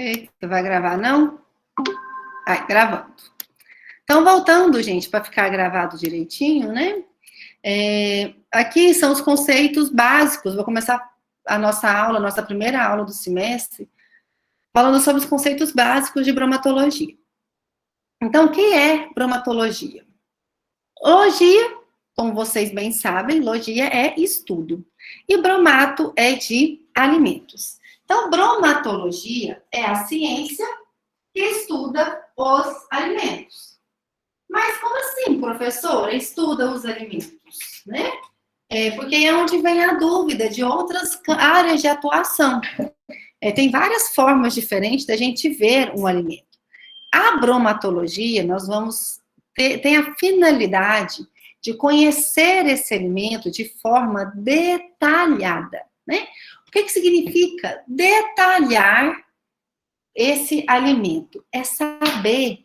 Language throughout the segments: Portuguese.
Eita, vai gravar, não? Ai, gravando. Então, voltando, gente, para ficar gravado direitinho, né? Aqui são os conceitos básicos. Vou começar a nossa aula, a nossa primeira aula do semestre, falando sobre os conceitos básicos de bromatologia. Então, o que é bromatologia? Logia, como vocês bem sabem, logia é estudo. E bromato é de alimentos. Então, bromatologia é a ciência que estuda os alimentos. Mas como assim, professora, estuda os alimentos, né? Porque é onde vem a dúvida de outras áreas de atuação. Tem várias formas diferentes da gente ver um alimento. A bromatologia, nós vamos tem a finalidade de conhecer esse alimento de forma detalhada, né? O que significa detalhar esse alimento? É saber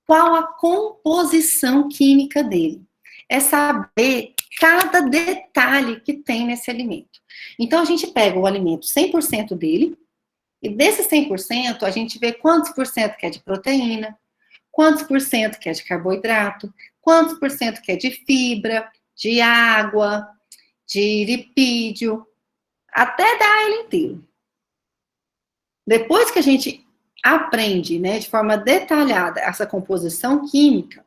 qual a composição química dele. É saber cada detalhe que tem nesse alimento. Então, a gente pega o alimento 100% dele, e desses 100%, a gente vê quantos por cento que é de proteína, quantos por cento que é de carboidrato, quantos por cento que é de fibra, de água, de lipídio, até dar ele inteiro. Depois que a gente aprende, né, de forma detalhada essa composição química,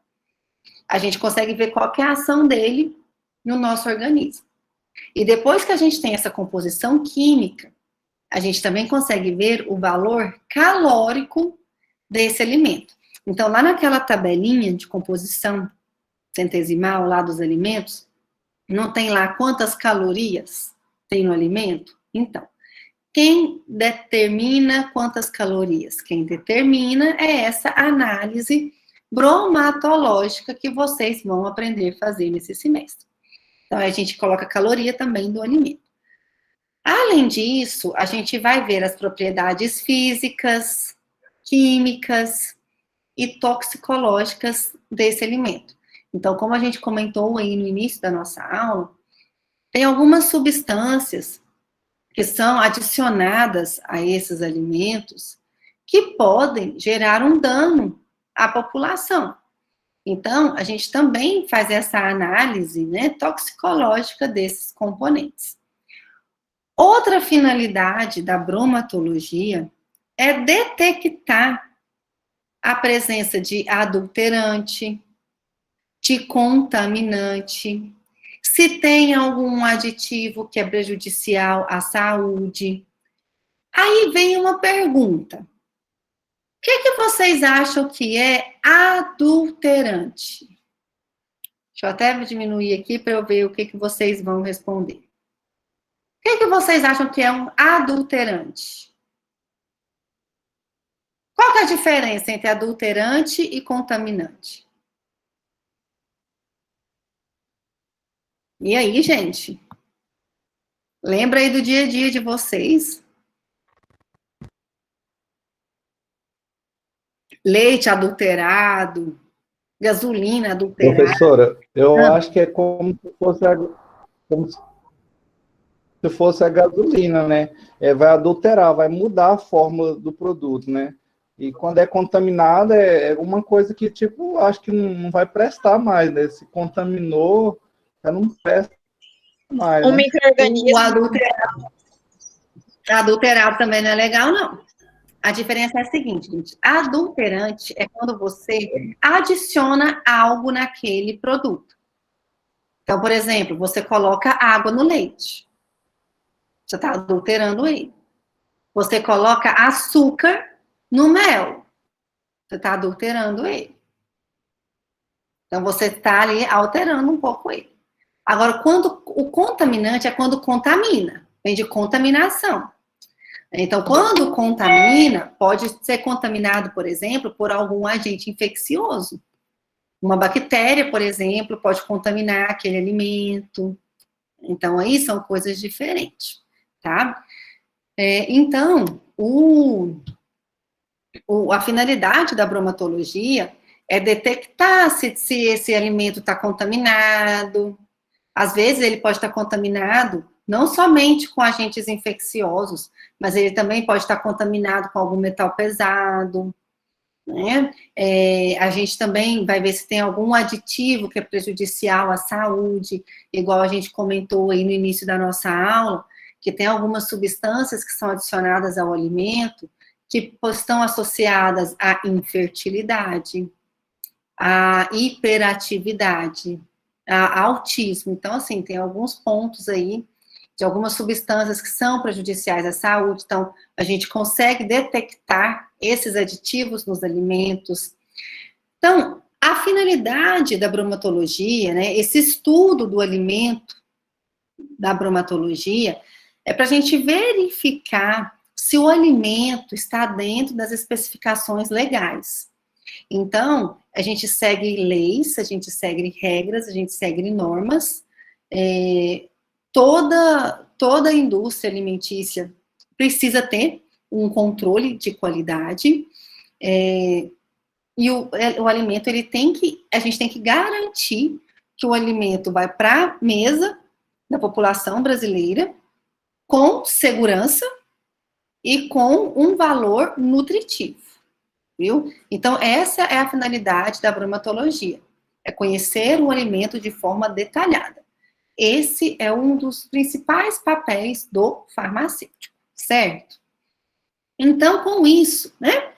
a gente consegue ver qual que é a ação dele no nosso organismo. E depois que a gente tem essa composição química, a gente também consegue ver o valor calórico desse alimento. Então, lá naquela tabelinha de composição centesimal lá dos alimentos, não tem lá quantas calorias tem no alimento? Então, quem determina quantas calorias? Quem determina é essa análise bromatológica que vocês vão aprender a fazer nesse semestre. Então, a gente coloca a caloria também do alimento. Além disso, a gente vai ver as propriedades físicas, químicas e toxicológicas desse alimento. Então, como a gente comentou aí no início da nossa aula, tem algumas substâncias que são adicionadas a esses alimentos que podem gerar um dano à população. Então, a gente também faz essa análise, né, toxicológica desses componentes. Outra finalidade da bromatologia é detectar a presença de adulterante, de contaminante, se tem algum aditivo que é prejudicial à saúde. Aí vem uma pergunta. O que vocês acham que é adulterante? Deixa eu até diminuir aqui para eu ver o que vocês vão responder. O que vocês acham que é um adulterante? Qual que é a diferença entre adulterante e contaminante? E aí, gente? Lembra aí do dia a dia de vocês? Leite adulterado, gasolina adulterada. Professora, eu acho que é como se fosse a gasolina, né? Vai adulterar, vai mudar a forma do produto, né? E quando é contaminada, é uma coisa que, tipo, acho que não vai prestar mais, né? Se contaminou, já não presta mais, Um né? micro-organismo. O adulterado também não é legal, não. A diferença é a seguinte, gente. Adulterante é quando você adiciona algo naquele produto. Então, por exemplo, você coloca água no leite. Você está adulterando ele. Você coloca açúcar no mel. Você está adulterando ele. Então, você está ali alterando um pouco ele. Agora, quando o contaminante é quando contamina. Vem de contaminação. Então, quando contamina, pode ser contaminado, por exemplo, por algum agente infeccioso. Uma bactéria, por exemplo, pode contaminar aquele alimento. Então, aí são coisas diferentes, tá? Então, a finalidade da bromatologia é detectar se esse alimento está contaminado. Às vezes, ele pode estar contaminado não somente com agentes infecciosos, mas ele também pode estar contaminado com algum metal pesado, né? A gente também vai ver se tem algum aditivo que é prejudicial à saúde, igual a gente comentou aí no início da nossa aula, que tem algumas substâncias que são adicionadas ao alimento que estão associadas à infertilidade, à hiperatividade, a autismo. Então, assim, tem alguns pontos aí de algumas substâncias que são prejudiciais à saúde. Então, a gente consegue detectar esses aditivos nos alimentos. Então, a finalidade da bromatologia, né, esse estudo do alimento, da bromatologia, é para a gente verificar se o alimento está dentro das especificações legais. Então, a gente segue leis, a gente segue regras, a gente segue normas. Toda a indústria alimentícia precisa ter um controle de qualidade, e o alimento, a gente tem que garantir que o alimento vai para a mesa da população brasileira com segurança e com um valor nutritivo, viu? Então, essa é a finalidade da bromatologia, é conhecer o alimento de forma detalhada. Esse é um dos principais papéis do farmacêutico, certo? Então, com isso, né,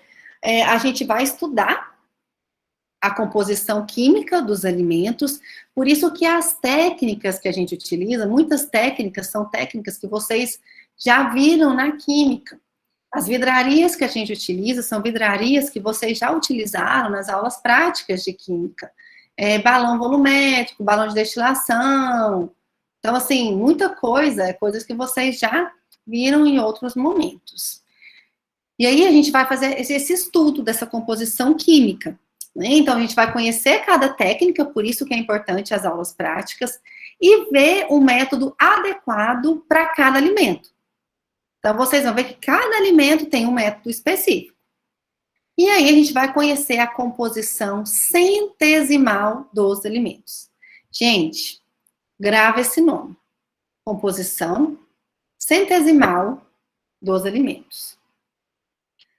a gente vai estudar a composição química dos alimentos, por isso que as técnicas que a gente utiliza, muitas técnicas são técnicas que vocês já viram na química. As vidrarias que a gente utiliza são vidrarias que vocês já utilizaram nas aulas práticas de química. Balão volumétrico, balão de destilação. Então, assim, muita coisa, coisas que vocês já viram em outros momentos. E aí a gente vai fazer esse estudo dessa composição química, né? Então, a gente vai conhecer cada técnica, por isso que é importante as aulas práticas, e ver o método adequado para cada alimento. Então, vocês vão ver que cada alimento tem um método específico. E aí, a gente vai conhecer a composição centesimal dos alimentos. Gente, grava esse nome. Composição centesimal dos alimentos.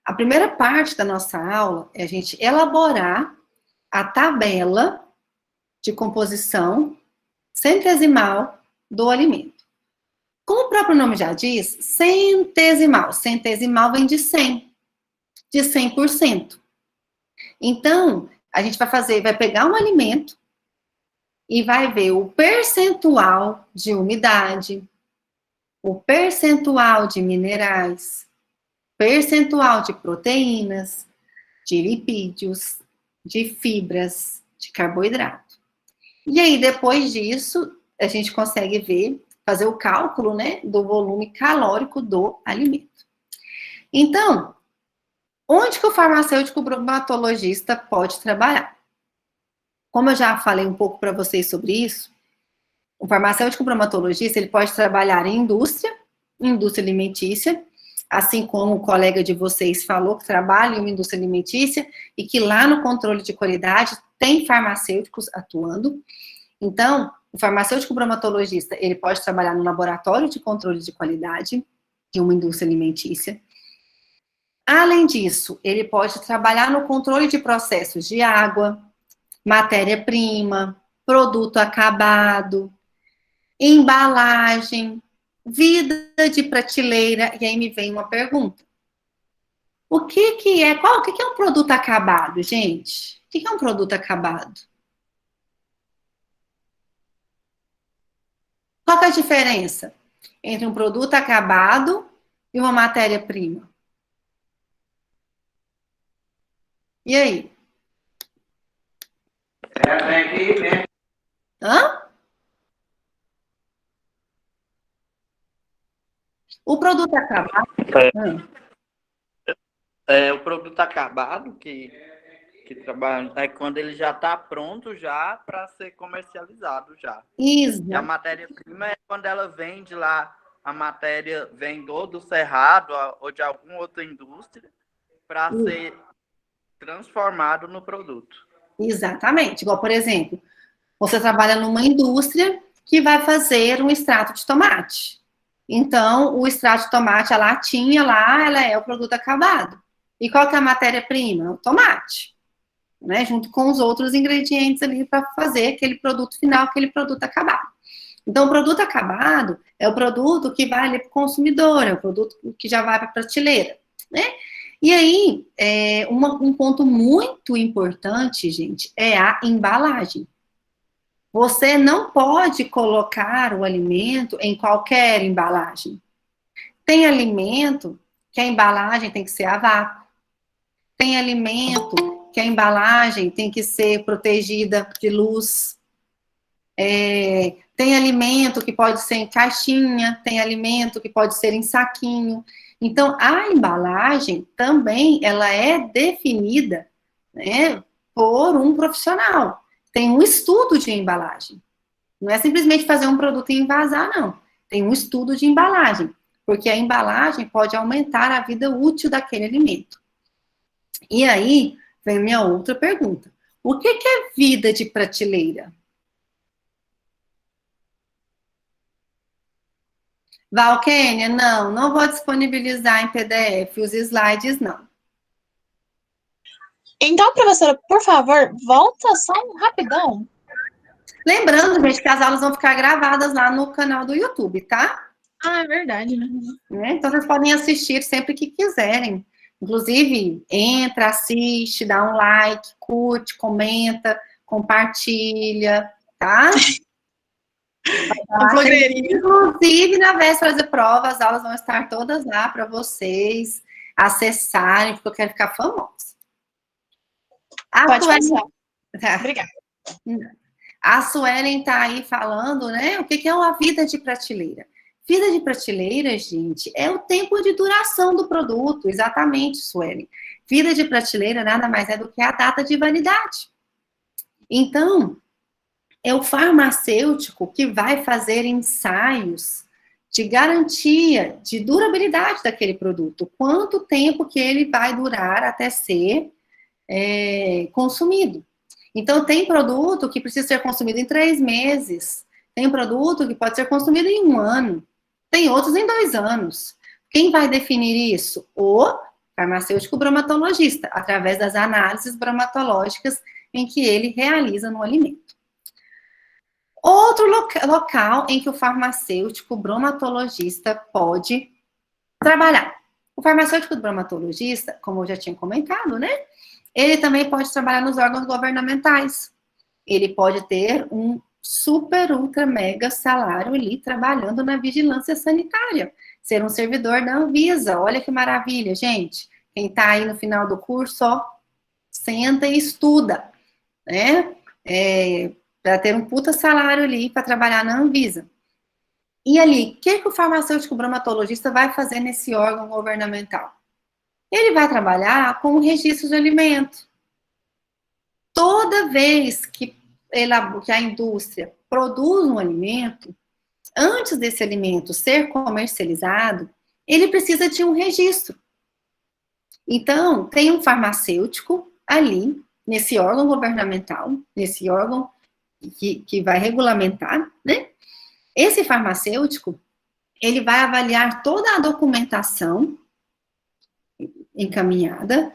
A primeira parte da nossa aula é a gente elaborar a tabela de composição centesimal do alimento. Como o próprio nome já diz, centesimal. Centesimal vem de 100, de 100%. Então, a gente vai pegar um alimento e vai ver o percentual de umidade, o percentual de minerais, percentual de proteínas, de lipídios, de fibras, de carboidrato. E aí, depois disso, a gente consegue fazer o cálculo, né, do volume calórico do alimento. Então, onde que o farmacêutico bromatologista pode trabalhar? Como eu já falei um pouco para vocês sobre isso, o farmacêutico bromatologista, ele pode trabalhar em indústria alimentícia, assim como o colega de vocês falou que trabalha em uma indústria alimentícia e que lá no controle de qualidade tem farmacêuticos atuando. Então, o farmacêutico bromatologista, ele pode trabalhar no laboratório de controle de qualidade de uma indústria alimentícia. Além disso, ele pode trabalhar no controle de processos de água, matéria-prima, produto acabado, embalagem, vida de prateleira. E aí me vem uma pergunta. O que é um produto acabado, gente? O que é um produto acabado? Qual que é a diferença entre um produto acabado e uma matéria-prima? E aí? Hã? O produto acabado... O produto acabado que trabalha é quando ele já está pronto já para ser comercializado já. Isso. E a matéria-prima é quando ela vende lá, a matéria vem do cerrado ou de alguma outra indústria para ser transformado no produto. Exatamente. Igual, por exemplo, você trabalha numa indústria que vai fazer um extrato de tomate. Então, o extrato de tomate, a latinha lá, ela é o produto acabado. E qual que é a matéria-prima? O tomate, né? Junto com os outros ingredientes ali para fazer aquele produto final, aquele produto acabado. Então, o produto acabado é o produto que vai ali para o consumidor, é o produto que já vai para a prateleira, né? E aí, um ponto muito importante, gente, é a embalagem. Você não pode colocar o alimento em qualquer embalagem. Tem alimento que a embalagem tem que ser a vácuo. Tem alimento que a embalagem tem que ser protegida de luz. Tem alimento que pode ser em caixinha, tem alimento que pode ser em saquinho. Então, a embalagem também, ela é definida, né, por um profissional. Tem um estudo de embalagem. Não é simplesmente fazer um produto e envasar, não. Tem um estudo de embalagem, porque a embalagem pode aumentar a vida útil daquele alimento. E aí, vem minha outra pergunta. O que é vida de prateleira? Valquênia, não vou disponibilizar em PDF os slides, não. Então, professora, por favor, volta só um rapidão. Lembrando, gente, que as aulas vão ficar gravadas lá no canal do YouTube, tá? Ah, é verdade, né? Então, vocês podem assistir sempre que quiserem. Inclusive, entra, assiste, dá um like, curte, comenta, compartilha, tá? Inclusive, na véspera de prova, as aulas vão estar todas lá para vocês acessarem, porque eu quero ficar famosa. Pode passar. Obrigada. A Suelen está aí falando, né? O que é uma vida de prateleira? Vida de prateleira, gente, é o tempo de duração do produto. Exatamente, Suelen. Vida de prateleira nada mais é do que a data de validade. Então, é o farmacêutico que vai fazer ensaios de garantia de durabilidade daquele produto. Quanto tempo que ele vai durar até ser consumido. Então, tem produto que precisa ser consumido em 3 meses. Tem produto que pode ser consumido em 1 ano. Tem outros em 2 anos. Quem vai definir isso? O farmacêutico bromatologista, através das análises bromatológicas em que ele realiza no alimento. Outro local em que o farmacêutico bromatologista pode trabalhar. O farmacêutico bromatologista, como eu já tinha comentado, né? Ele também pode trabalhar nos órgãos governamentais. Ele pode ter um super, ultra, mega salário ali trabalhando na vigilância sanitária. Ser um servidor da Anvisa. Olha que maravilha, gente. Quem está aí no final do curso, ó, senta e estuda, né? Para ter um puta salário ali para trabalhar na Anvisa. E ali, o que o farmacêutico bromatologista vai fazer nesse órgão governamental? Ele vai trabalhar com o registro de alimento. Toda vez que a indústria produz um alimento, antes desse alimento ser comercializado, ele precisa de um registro. Então, tem um farmacêutico ali, nesse órgão governamental, nesse órgão que vai regulamentar, né? Esse farmacêutico, ele vai avaliar toda a documentação encaminhada,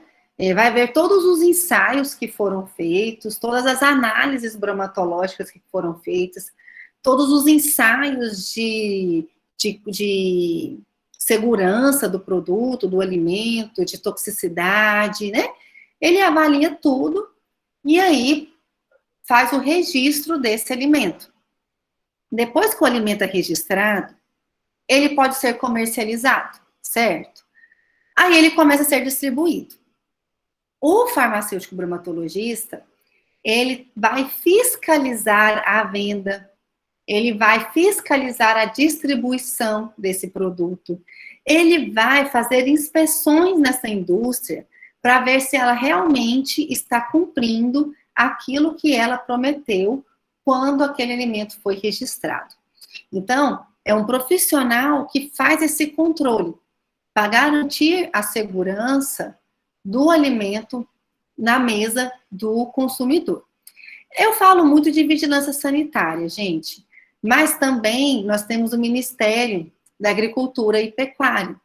vai ver todos os ensaios que foram feitos, todas as análises bromatológicas que foram feitas, todos os ensaios de segurança do produto, do alimento, de toxicidade, né? Ele avalia tudo e aí faz o registro desse alimento. Depois que o alimento é registrado, ele pode ser comercializado, certo? Aí ele começa a ser distribuído. O farmacêutico bromatologista, ele vai fiscalizar a venda, ele vai fiscalizar a distribuição desse produto, ele vai fazer inspeções nessa indústria para ver se ela realmente está cumprindo aquilo que ela prometeu quando aquele alimento foi registrado. Então, é um profissional que faz esse controle para garantir a segurança do alimento na mesa do consumidor. Eu falo muito de vigilância sanitária, gente, mas também nós temos o Ministério da Agricultura e Pecuária.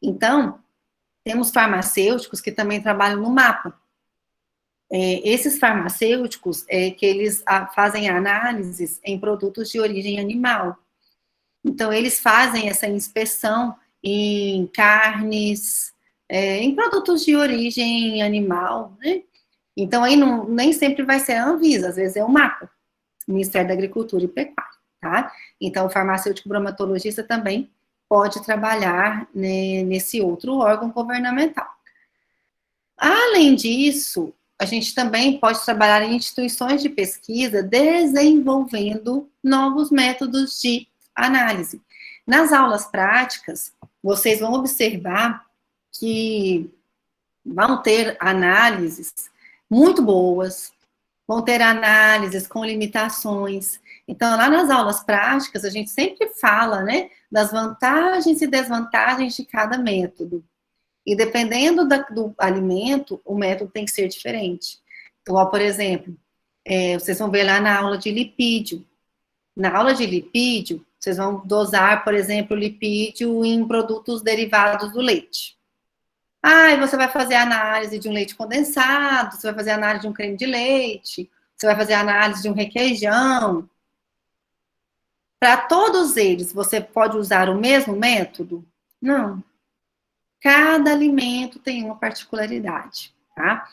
Então, temos farmacêuticos que também trabalham no mapa. Esses farmacêuticos, que eles fazem análises em produtos de origem animal. Então, eles fazem essa inspeção em carnes, em produtos de origem animal, né? Então, aí nem sempre vai ser a Anvisa, às vezes é o MAPA, Ministério da Agricultura e Pecuária, tá? Então, o farmacêutico bromatologista também pode trabalhar, né, nesse outro órgão governamental. Além disso, a gente também pode trabalhar em instituições de pesquisa desenvolvendo novos métodos de análise. Nas aulas práticas, vocês vão observar que vão ter análises muito boas, vão ter análises com limitações. Então, lá nas aulas práticas, a gente sempre fala, né, das vantagens e desvantagens de cada método. E dependendo do alimento, o método tem que ser diferente. Então, por exemplo, vocês vão ver lá na aula de lipídio. Na aula de lipídio, vocês vão dosar, por exemplo, lipídio em produtos derivados do leite. E você vai fazer análise de um leite condensado, você vai fazer análise de um creme de leite, você vai fazer análise de um requeijão. Para todos eles, você pode usar o mesmo método? Não. Cada alimento tem uma particularidade, tá?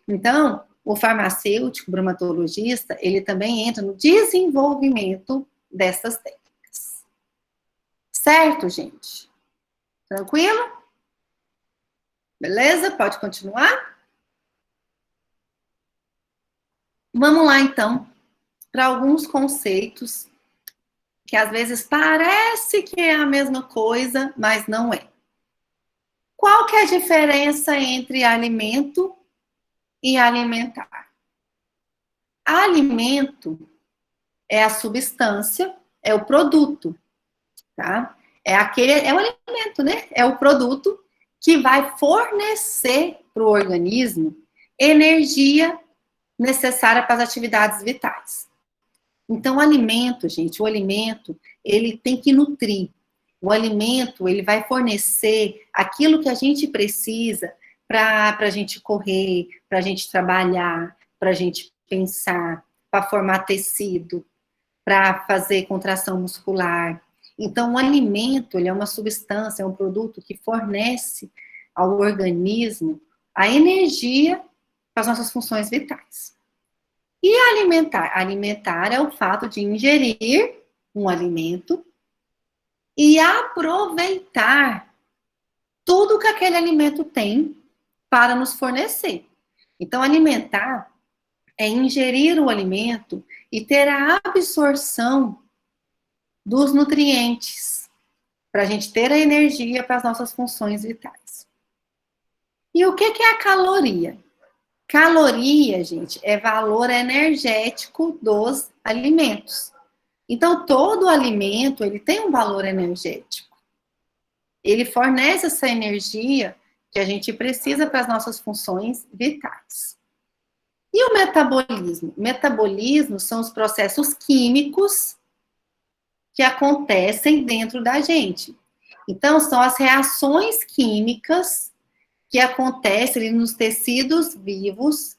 Então, o farmacêutico, bromatologista, ele também entra no desenvolvimento dessas técnicas. Certo, gente? Tranquilo? Beleza? Pode continuar? Vamos lá, então, para alguns conceitos que às vezes parece que é a mesma coisa, mas não é. Qual que é a diferença entre alimento e alimentar? Alimento é a substância, é o produto, tá? É o alimento, né? É o produto que vai fornecer para o organismo energia necessária para as atividades vitais. Então, o alimento, gente, ele tem que nutrir. O alimento, ele vai fornecer aquilo que a gente precisa para a gente correr, para a gente trabalhar, para a gente pensar, para formar tecido, para fazer contração muscular. Então, o alimento, ele é uma substância, é um produto que fornece ao organismo a energia para as nossas funções vitais. E alimentar? Alimentar é o fato de ingerir um alimento e aproveitar tudo que aquele alimento tem para nos fornecer. Então, alimentar é ingerir o alimento e ter a absorção dos nutrientes, para a gente ter a energia para as nossas funções vitais. E o que é a caloria? Caloria, gente, é valor energético dos alimentos. Então, todo alimento, ele tem um valor energético. Ele fornece essa energia que a gente precisa para as nossas funções vitais. E o metabolismo? O metabolismo são os processos químicos que acontecem dentro da gente. Então, são as reações químicas que acontecem nos tecidos vivos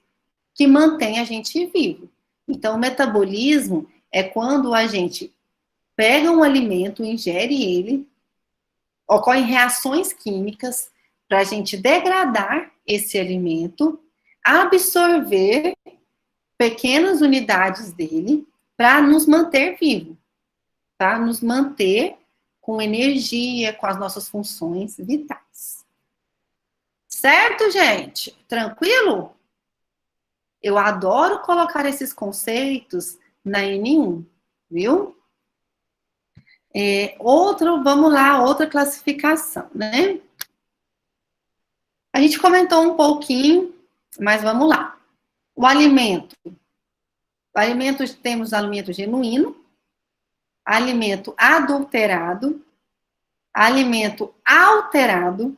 que mantêm a gente vivo. Então, o metabolismo é quando a gente pega um alimento, ingere ele, ocorrem reações químicas para a gente degradar esse alimento, absorver pequenas unidades dele para nos manter vivo, para nos manter com energia, com as nossas funções vitais. Certo, gente? Tranquilo? Eu adoro colocar esses conceitos na N1, viu? Vamos lá, outra classificação, né? A gente comentou um pouquinho, mas vamos lá. O alimento. Temos alimento genuíno, alimento adulterado, alimento alterado,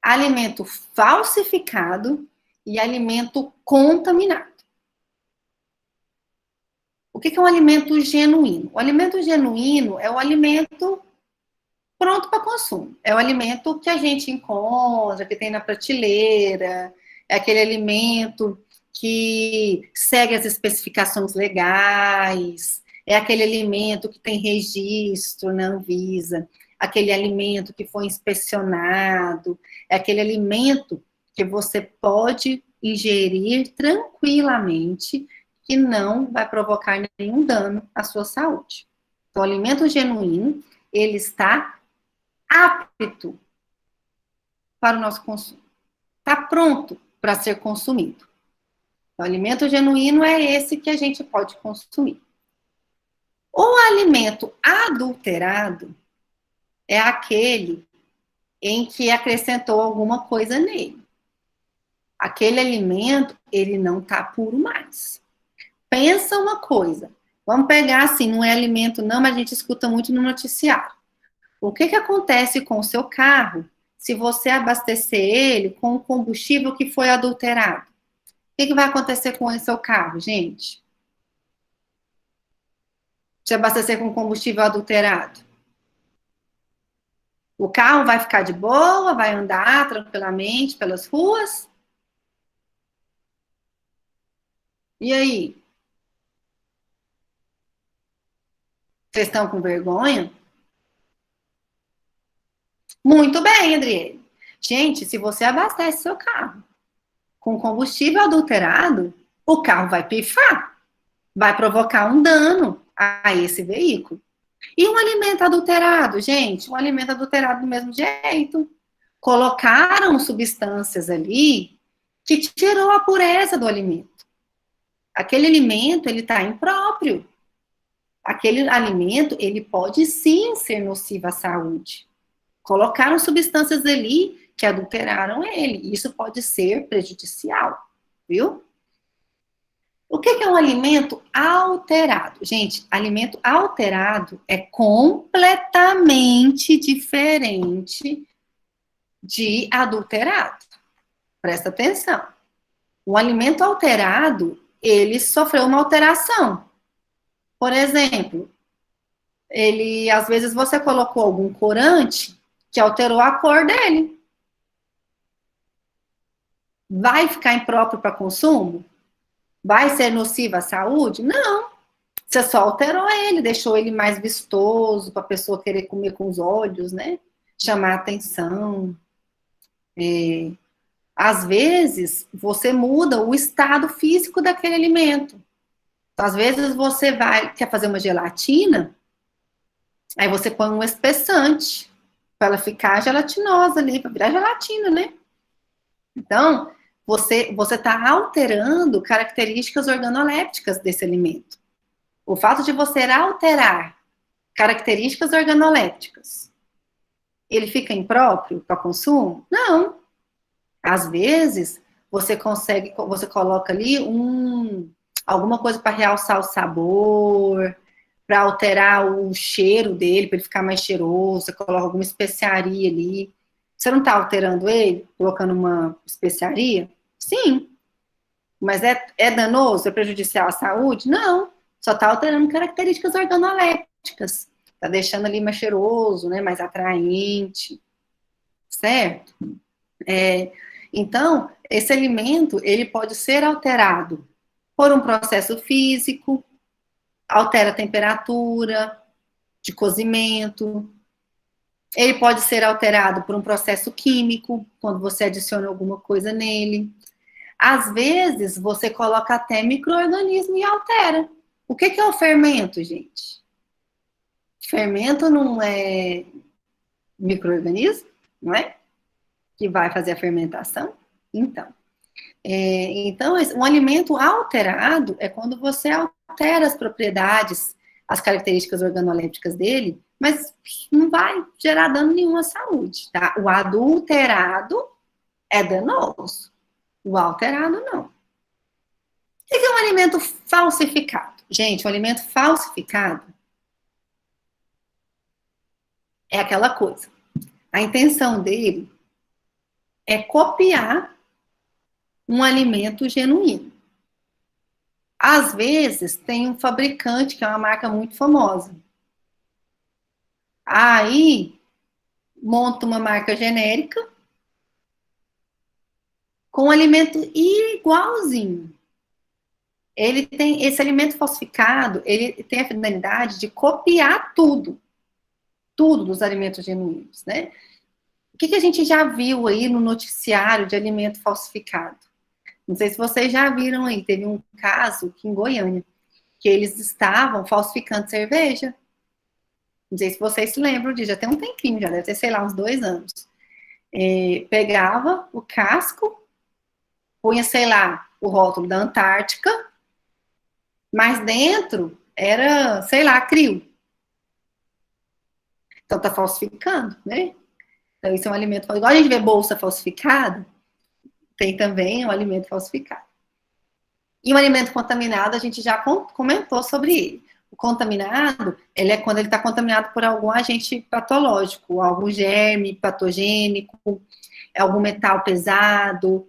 alimento falsificado e alimento contaminado. O que é um alimento genuíno? O alimento genuíno é o alimento pronto para consumo. É o alimento que a gente encontra, que tem na prateleira, é aquele alimento que segue as especificações legais, é aquele alimento que tem registro na Anvisa, aquele alimento que foi inspecionado, é aquele alimento que você pode ingerir tranquilamente, que não vai provocar nenhum dano à sua saúde. Então, o alimento genuíno, ele está apto para o nosso consumo. Está pronto para ser consumido. O alimento genuíno é esse que a gente pode consumir. O alimento adulterado é aquele em que acrescentou alguma coisa nele. Aquele alimento, ele não está puro mais. Pensa uma coisa. Vamos pegar assim, não é alimento não, mas a gente escuta muito no noticiário. O que acontece com o seu carro se você abastecer ele com um combustível que foi adulterado? O que vai acontecer com o seu carro, gente? Se abastecer com combustível adulterado? O carro vai ficar de boa, vai andar tranquilamente pelas ruas? E aí? Vocês estão com vergonha? Muito bem, Adriele. Gente, se você abastece seu carro com combustível adulterado, o carro vai pifar, vai provocar um dano a esse veículo. E um alimento adulterado, gente? Um alimento adulterado do mesmo jeito. Colocaram substâncias ali que tirou a pureza do alimento. Aquele alimento, ele está impróprio. Aquele alimento, ele pode sim ser nocivo à saúde. Colocaram substâncias ali que adulteraram ele. Isso pode ser prejudicial, viu? O que é um alimento alterado? Gente, alimento alterado é completamente diferente de adulterado. Presta atenção. O alimento alterado, ele sofreu uma alteração. Por exemplo, às vezes você colocou algum corante que alterou a cor dele. Vai ficar impróprio para consumo? Vai ser nocivo à saúde? Não. Você só alterou ele, deixou ele mais vistoso, para a pessoa querer comer com os olhos, né? Chamar atenção. Às vezes, você muda o estado físico daquele alimento. Às vezes, você quer fazer uma gelatina, aí você põe um espessante, para ela ficar gelatinosa ali, para virar gelatina, né? Então, você está alterando características organolépticas desse alimento. O fato de você alterar características organolépticas, ele fica impróprio para consumo? Não. Às vezes, você coloca ali alguma coisa para realçar o sabor, para alterar o cheiro dele, para ele ficar mais cheiroso, você coloca alguma especiaria ali. Você não está alterando ele, colocando uma especiaria? Sim. Mas é danoso? É prejudicial à saúde? Não. Só está alterando características organolépticas. Está deixando ali mais cheiroso, né, mais atraente. Certo? Então, esse alimento, ele pode ser alterado por um processo físico, altera a temperatura de cozimento. Ele pode ser alterado por um processo químico, quando você adiciona alguma coisa nele. Às vezes, você coloca até micro-organismo e altera. O que é o fermento, gente? Fermento não é micro-organismo, não é? Que vai fazer a fermentação? Então, um alimento alterado é quando você altera as propriedades, as características organolépticas dele, mas não vai gerar dano nenhum à saúde, tá? O adulterado é danoso, o alterado não. O que é um alimento falsificado? Gente, o alimento falsificado é aquela coisa. A intenção dele é copiar um alimento genuíno. Às vezes, tem um fabricante, que é uma marca muito famosa. Aí, monta uma marca genérica com um alimento igualzinho. Ele tem esse alimento falsificado, ele tem a finalidade de copiar tudo dos alimentos genuínos, né? O que a gente já viu aí no noticiário de alimento falsificado? Não sei se vocês já viram aí, teve um caso aqui em Goiânia, que eles estavam falsificando cerveja. Não sei se vocês se lembram disso, já tem um tempinho, já deve ter, sei lá, uns 2 anos. Pegava o casco, punha, sei lá, o rótulo da Antártica, mas dentro era, sei lá, crio. Então tá falsificando, né? Então isso é um alimento falsificado. Igual a gente vê bolsa falsificada, tem também um alimento falsificado. E o alimento contaminado, a gente já comentou sobre ele. O contaminado, ele é quando ele está contaminado por algum agente patológico, algum germe patogênico, algum metal pesado,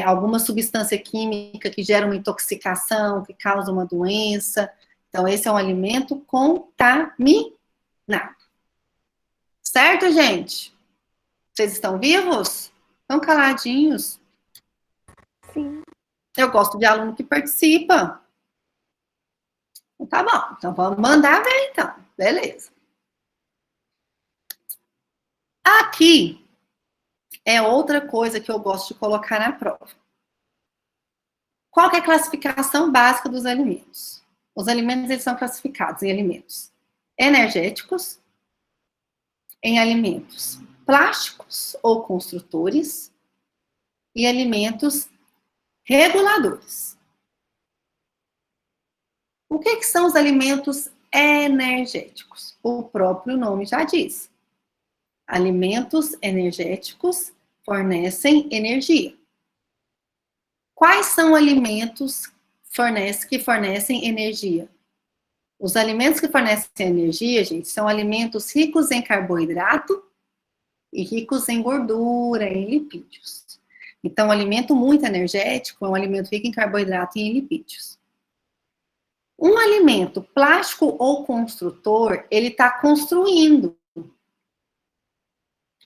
alguma substância química que gera uma intoxicação, que causa uma doença. Então, esse é um alimento contaminado. Certo, gente? Vocês estão vivos? Estão caladinhos? Sim. Eu gosto de aluno que participa. Então, tá bom. Então, vamos mandar ver, então. Beleza. Aqui é outra coisa que eu gosto de colocar na prova. Qual que é a classificação básica dos alimentos? Os alimentos, eles são classificados em alimentos energéticos, em alimentos plásticos ou construtores e alimentos reguladores. O que são os alimentos energéticos? O próprio nome já diz. Alimentos energéticos fornecem energia. Quais são alimentos que fornecem energia? Os alimentos que fornecem energia, gente, são alimentos ricos em carboidrato e ricos em gordura, em lipídios. Então, um alimento muito energético é um alimento rico em carboidrato e em lipídios. Um alimento plástico ou construtor, ele está construindo.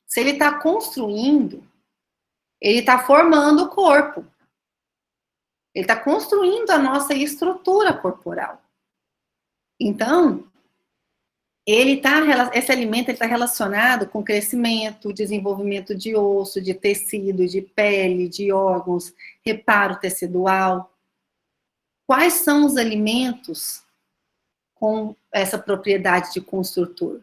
Se ele está construindo, ele está formando o corpo. Ele está construindo a nossa estrutura corporal. Então, esse alimento está relacionado com crescimento, desenvolvimento de osso, de tecido, de pele, de órgãos, reparo tecidual. Quais são os alimentos com essa propriedade de construtor?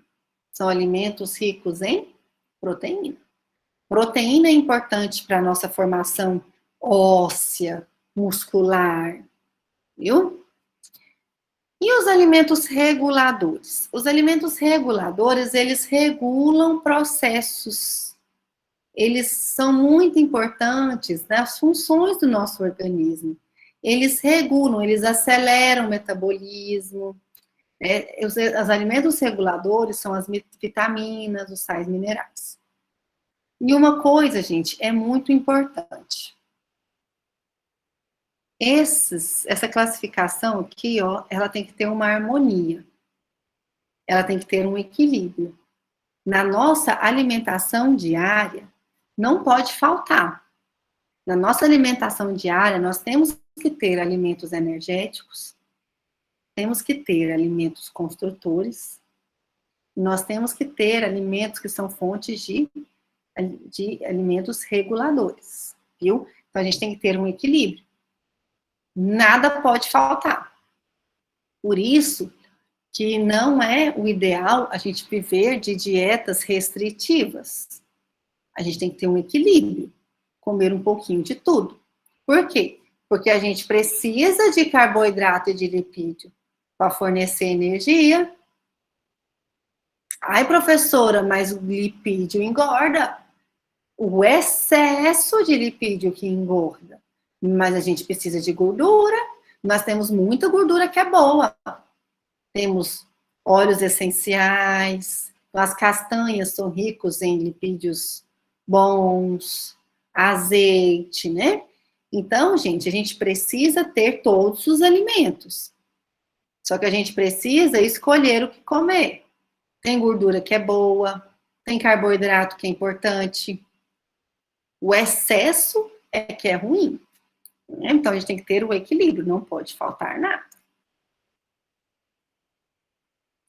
São alimentos ricos em proteína. Proteína é importante para a nossa formação óssea, muscular, viu? E os alimentos reguladores? Os alimentos reguladores, eles regulam processos. Eles são muito importantes nas funções do nosso organismo. Eles regulam, eles aceleram o metabolismo. Os alimentos reguladores são as vitaminas, os sais minerais. E uma coisa, gente, é muito importante. Essa classificação aqui, ó, ela tem que ter uma harmonia. Ela tem que ter um equilíbrio. Na nossa alimentação diária, não pode faltar. Na nossa alimentação diária, nós temos que ter alimentos energéticos, temos que ter alimentos construtores, nós temos que ter alimentos que são fontes de alimentos reguladores, viu? Então, a gente tem que ter um equilíbrio. Nada pode faltar. Por isso que não é o ideal a gente viver de dietas restritivas. A gente tem que ter um equilíbrio, comer um pouquinho de tudo. Por quê? Porque a gente precisa de carboidrato e de lipídio para fornecer energia. Ai, professora, mas o lipídio engorda. O excesso de lipídio que engorda. Mas a gente precisa de gordura. Nós temos muita gordura que é boa. Temos óleos essenciais. As castanhas são ricos em lipídios bons. Azeite, né? Então, gente, a gente precisa ter todos os alimentos. Só que a gente precisa escolher o que comer. Tem gordura que é boa, tem carboidrato que é importante. O excesso é que é ruim. Né? Então, a gente tem que ter o equilíbrio, não pode faltar nada.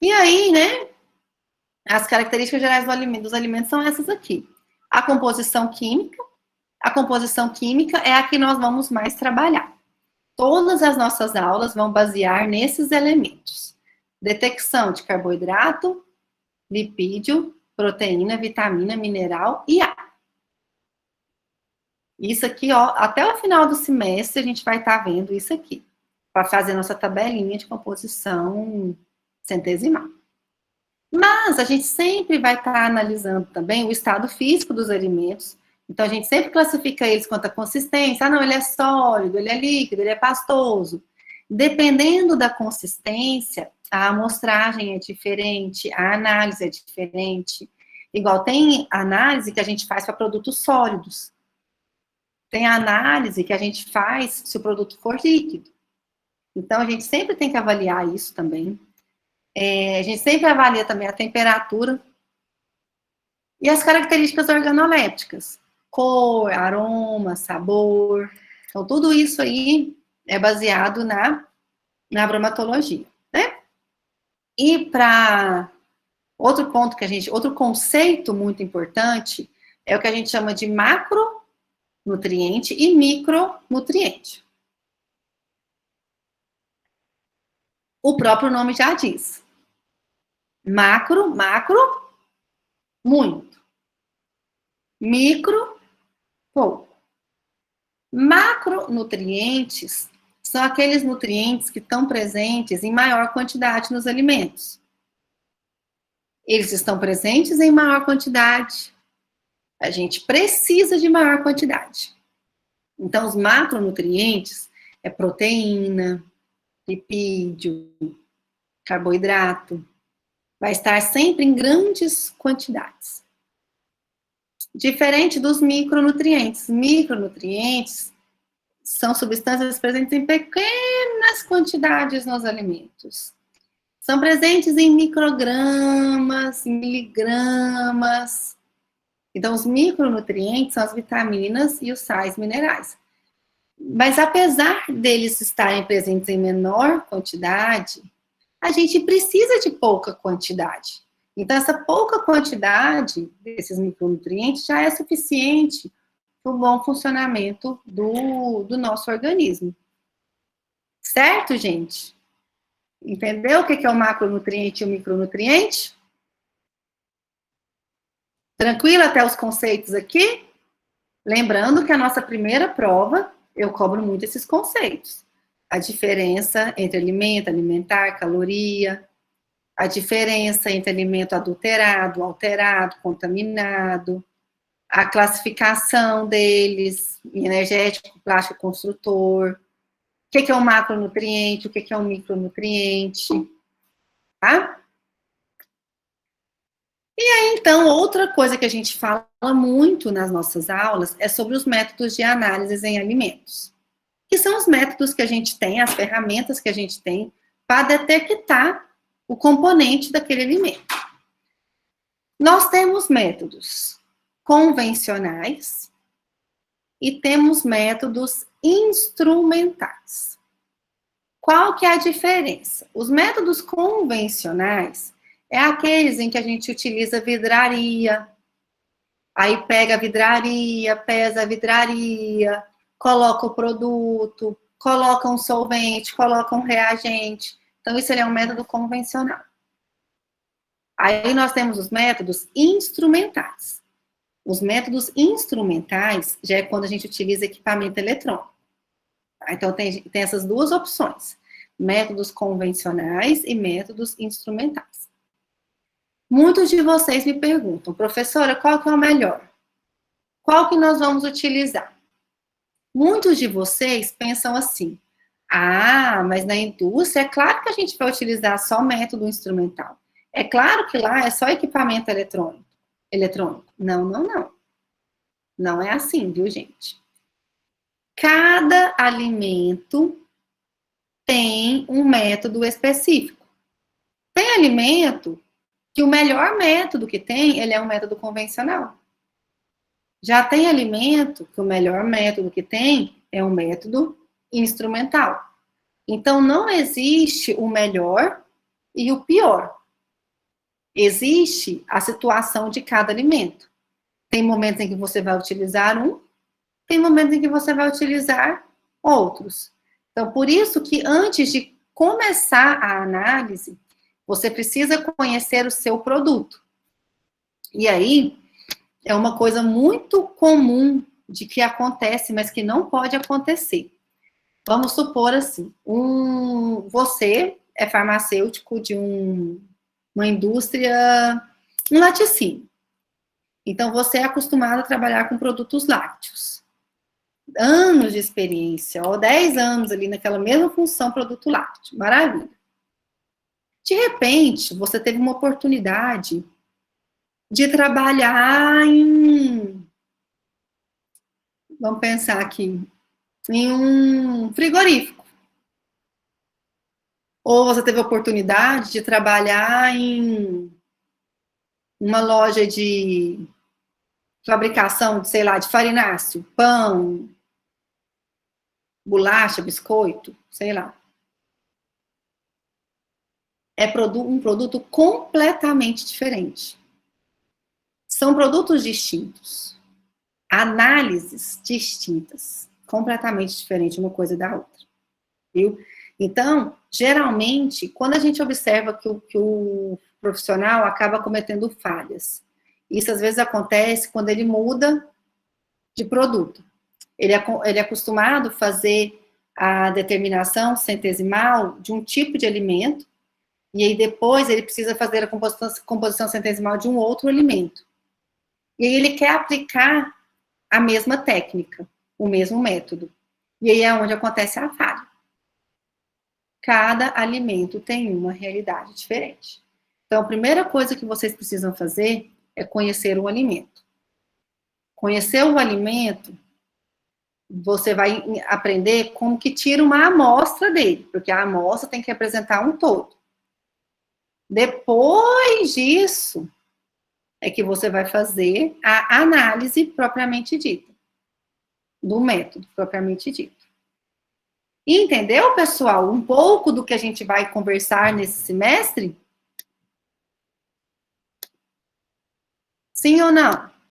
E aí, né, as características gerais dos alimentos são essas aqui. A composição química. A composição química é a que nós vamos mais trabalhar. Todas as nossas aulas vão basear nesses elementos. Detecção de carboidrato, lipídio, proteína, vitamina, mineral e ar. Isso aqui, ó, até o final do semestre a gente vai estar vendo isso aqui, para fazer nossa tabelinha de composição centesimal. Mas a gente sempre vai estar analisando também o estado físico dos alimentos. Então, a gente sempre classifica eles quanto à consistência. Ah, não, ele é sólido, ele é líquido, ele é pastoso. Dependendo da consistência, a amostragem é diferente, a análise é diferente. Igual tem análise que a gente faz para produtos sólidos. Tem a análise que a gente faz se o produto for líquido. Então, a gente sempre tem que avaliar isso também. A gente sempre avalia também a temperatura e as características organolépticas. Cor, aroma, sabor. Então, tudo isso aí é baseado na bromatologia, né? E para outro ponto outro conceito muito importante é o que a gente chama de macronutriente e micronutriente. O próprio nome já diz. Macro, muito. Micro, pouco. Macronutrientes são aqueles nutrientes que estão presentes em maior quantidade nos alimentos. Eles estão presentes em maior quantidade. A gente precisa de maior quantidade. Então, os macronutrientes é proteína, lipídio, carboidrato. Vai estar sempre em grandes quantidades. Diferente dos micronutrientes. Micronutrientes são substâncias presentes em pequenas quantidades nos alimentos. São presentes em microgramas, miligramas. Então, os micronutrientes são as vitaminas e os sais minerais. Mas, apesar deles estarem presentes em menor quantidade, a gente precisa de pouca quantidade. Então, essa pouca quantidade desses micronutrientes já é suficiente para o bom funcionamento do nosso organismo. Certo, gente? Entendeu o que é o macronutriente e o micronutriente? Tranquilo até os conceitos aqui? Lembrando que a nossa primeira prova, eu cobro muito esses conceitos. A diferença entre alimento, alimentar, caloria, a diferença entre alimento adulterado, alterado, contaminado, a classificação deles, energético, plástico, construtor, o que é um macronutriente, o que é um micronutriente, tá? E aí, então, outra coisa que a gente fala muito nas nossas aulas é sobre os métodos de análise em alimentos, que são os métodos que a gente tem, as ferramentas que a gente tem para detectar o componente daquele alimento. Nós temos métodos convencionais e temos métodos instrumentais. Qual que é a diferença? Os métodos convencionais é aqueles em que a gente utiliza vidraria, aí pega a vidraria, pesa a vidraria, coloca o produto, coloca um solvente, coloca um reagente. Então, isso é um método convencional. Aí nós temos os métodos instrumentais. Os métodos instrumentais já é quando a gente utiliza equipamento eletrônico. Então, tem essas duas opções. Métodos convencionais e métodos instrumentais. Muitos de vocês me perguntam, professora, qual que é o melhor? Qual que nós vamos utilizar? Muitos de vocês pensam assim, mas na indústria é claro que a gente vai utilizar só método instrumental. É claro que lá é só equipamento eletrônico. Não. Não é assim, viu, gente? Cada alimento tem um método específico. Tem alimento que o melhor método que tem, ele é um método convencional. Já tem alimento que o melhor método que tem é um método instrumental. Então, não existe o melhor e o pior. Existe a situação de cada alimento. Tem momentos em que você vai utilizar um, tem momentos em que você vai utilizar outros. Então, por isso que antes de começar a análise, você precisa conhecer o seu produto. E aí, é uma coisa muito comum de que acontece, mas que não pode acontecer. Vamos supor assim, você é farmacêutico de uma indústria, um laticínio. Então, você é acostumado a trabalhar com produtos lácteos. Anos de experiência, 10 anos ali naquela mesma função, produto lácteo. Maravilha. De repente, você teve uma oportunidade de trabalhar vamos pensar aqui, em um frigorífico. Ou você teve a oportunidade de trabalhar em uma loja de fabricação, sei lá, de farináceo, pão, bolacha, biscoito, sei lá. É um produto completamente diferente. São produtos distintos. Análises distintas. Completamente diferentes uma coisa da outra. Viu? Então, geralmente, quando a gente observa que o profissional acaba cometendo falhas, isso às vezes acontece quando ele muda de produto. Ele é acostumado a fazer a determinação centesimal de um tipo de alimento, e aí depois ele precisa fazer a composição centesimal de um outro alimento. E aí ele quer aplicar a mesma técnica, o mesmo método. E aí é onde acontece a falha. Cada alimento tem uma realidade diferente. Então, a primeira coisa que vocês precisam fazer é conhecer o alimento. Conhecer o alimento, você vai aprender como que tira uma amostra dele, porque a amostra tem que representar um todo. Depois disso, é que você vai fazer a análise propriamente dita, do método propriamente dito. Entendeu, pessoal? Um pouco do que a gente vai conversar nesse semestre? Sim ou não?